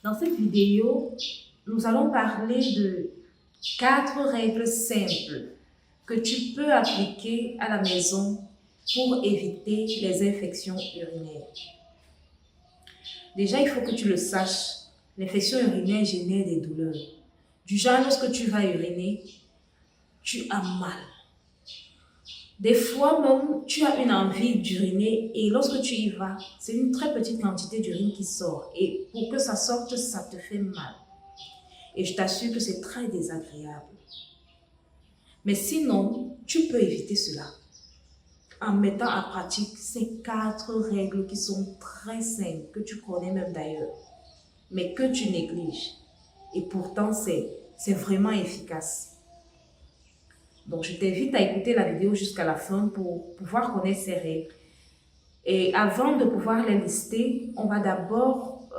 Dans cette vidéo, nous allons parler de 4 règles simples que tu peux appliquer à la maison pour éviter les infections urinaires. Déjà, il faut que tu le saches, l'infection urinaire génère des douleurs. Du genre, lorsque tu vas uriner, tu as mal. Des fois même, tu as une envie d'uriner et lorsque tu y vas, c'est une très petite quantité d'urine qui sort. Et pour que ça sorte, ça te fait mal. Et je t'assure que c'est très désagréable. Mais sinon, tu peux éviter cela en mettant en pratique ces 4 règles qui sont très simples, que tu connais même d'ailleurs, mais que tu négliges. Et pourtant, c'est vraiment efficace. Donc, je t'invite à écouter la vidéo jusqu'à la fin pour pouvoir connaître ces règles. Et avant de pouvoir les lister, on va d'abord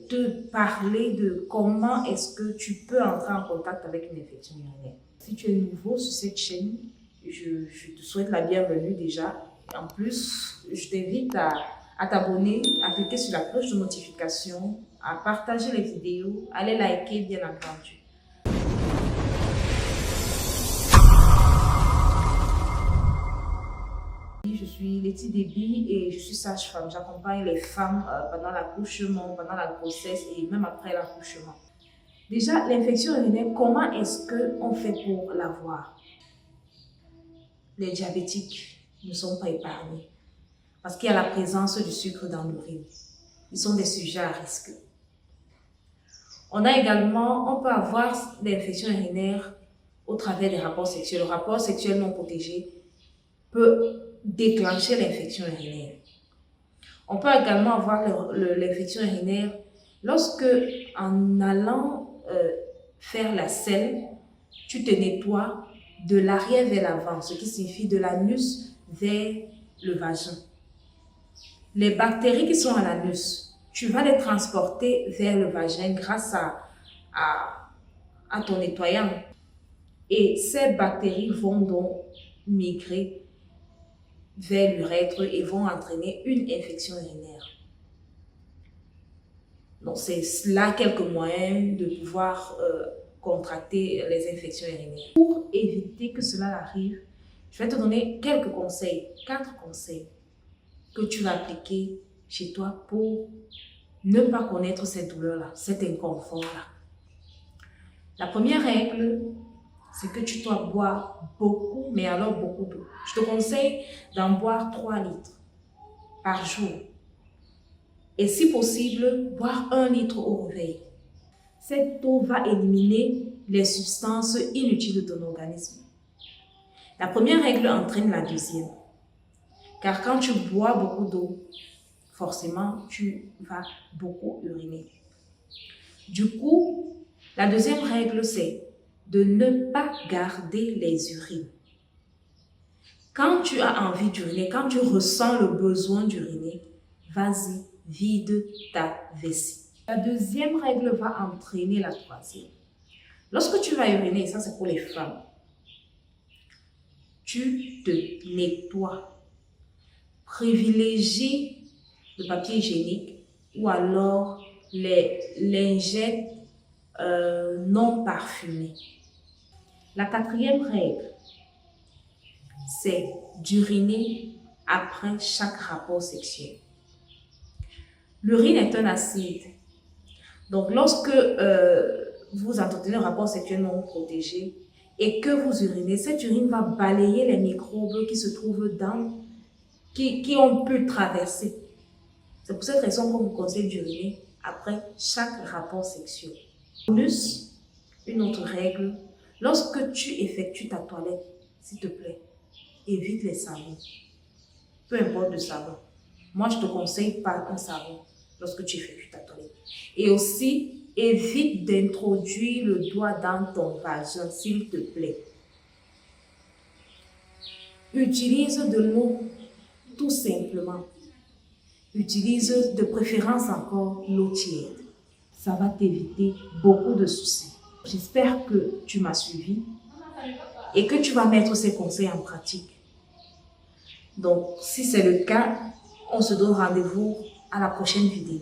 te parler de comment est-ce que tu peux entrer en contact avec une infection urinaire. Si tu es nouveau sur cette chaîne, je te souhaite la bienvenue déjà. En plus, je t'invite à t'abonner, à cliquer sur la cloche de notification, à partager les vidéos, à les liker bien entendu. Je suis Letty Déby et je suis sage-femme. J'accompagne les femmes pendant l'accouchement, pendant la grossesse et même après l'accouchement. Déjà, l'infection urinaire, comment est-ce qu'on fait pour l'avoir? Les diabétiques ne sont pas épargnés parce qu'il y a la présence du sucre dans l'urine. Ils sont des sujets à risque. On peut avoir l'infection urinaire au travers des rapports sexuels. Le rapport sexuel non protégé peut déclencher l'infection urinaire. On peut également avoir l'infection urinaire lorsque, en allant faire la selle, tu te nettoies de l'arrière vers l'avant, ce qui signifie de l'anus vers le vagin. Les bactéries qui sont à l'anus, tu vas les transporter vers le vagin grâce à ton nettoyant. Et ces bactéries vont donc migrer vers l'urètre et vont entraîner une infection urinaire. Donc, c'est là quelques moyens de pouvoir contracter les infections urinaires. Pour éviter que cela arrive, je vais te donner quelques conseils, 4 conseils que tu vas appliquer chez toi pour ne pas connaître cette douleur-là, cet inconfort-là. La première règle, c'est que tu dois boire beaucoup, mais alors beaucoup d'eau. Je te conseille d'en boire 3 litres par jour. Et si possible, boire 1 litre au réveil. Cette eau va éliminer les substances inutiles de ton organisme. La première règle entraîne la deuxième. Car quand tu bois beaucoup d'eau, forcément, tu vas beaucoup uriner. Du coup, la deuxième règle, c'est de ne pas garder les urines. Quand tu as envie d'uriner, quand tu ressens le besoin d'uriner, vas-y, vide ta vessie. La deuxième règle va entraîner la troisième. Lorsque tu vas uriner, ça c'est pour les femmes, tu te nettoies. Privilégie le papier hygiénique ou alors les lingettes non parfumées. La quatrième règle, c'est d'uriner après chaque rapport sexuel. L'urine est un acide. Donc, lorsque vous entretenez un rapport sexuel non protégé et que vous urinez, cette urine va balayer les microbes qui se trouvent qui ont pu traverser. C'est pour cette raison qu'on vous conseille d'uriner après chaque rapport sexuel. Bonus, une autre règle, lorsque tu effectues ta toilette, s'il te plaît, évite les savons. Peu importe le savon. Moi, je te conseille pas un savon lorsque tu effectues ta toilette. Et aussi, évite d'introduire le doigt dans ton vagin, s'il te plaît. Utilise de l'eau, tout simplement. Utilise de préférence encore l'eau tiède. Ça va t'éviter beaucoup de soucis. J'espère que tu m'as suivi et que tu vas mettre ces conseils en pratique. Donc, si c'est le cas, on se donne rendez-vous à la prochaine vidéo.